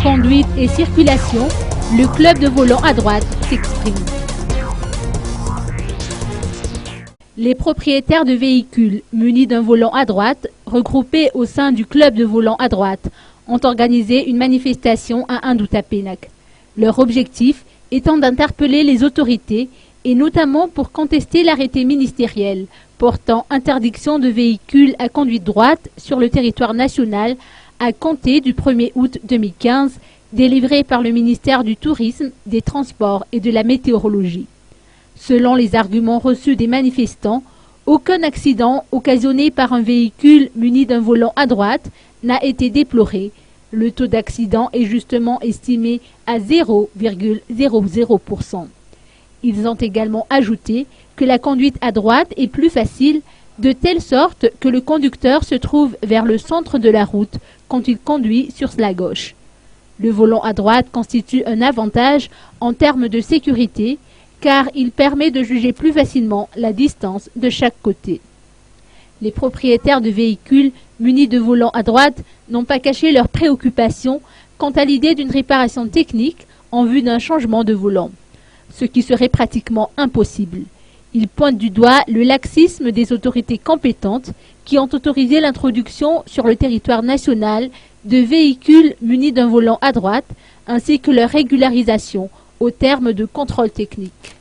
Conduite et circulation, le club de volant à droite s'exprime. Les propriétaires de véhicules munis d'un volant à droite, regroupés au sein du club de volant à droite, ont organisé une manifestation à N'Doutapénac. Leur objectif étant d'interpeller les autorités et notamment pour contester l'arrêté ministériel portant interdiction de véhicules à conduite droite sur le territoire national à compter du 1er août 2015, délivré par le ministère du Tourisme, des Transports et de la Météorologie. Selon les arguments reçus des manifestants, aucun accident occasionné par un véhicule muni d'un volant à droite n'a été déploré. Le taux d'accident est justement estimé à 0,00%. Ils ont également ajouté que la conduite à droite est plus facile, de telle sorte que le conducteur se trouve vers le centre de la route quand il conduit sur la gauche. Le volant à droite constitue un avantage en termes de sécurité, car il permet de juger plus facilement la distance de chaque côté. Les propriétaires de véhicules munis de volants à droite n'ont pas caché leurs préoccupations quant à l'idée d'une réparation technique en vue d'un changement de volant, ce qui serait pratiquement impossible. Ils pointent du doigt le laxisme des autorités compétentes qui ont autorisé l'introduction sur le territoire national de véhicules munis d'un volant à droite ainsi que leur régularisation au terme de contrôles techniques.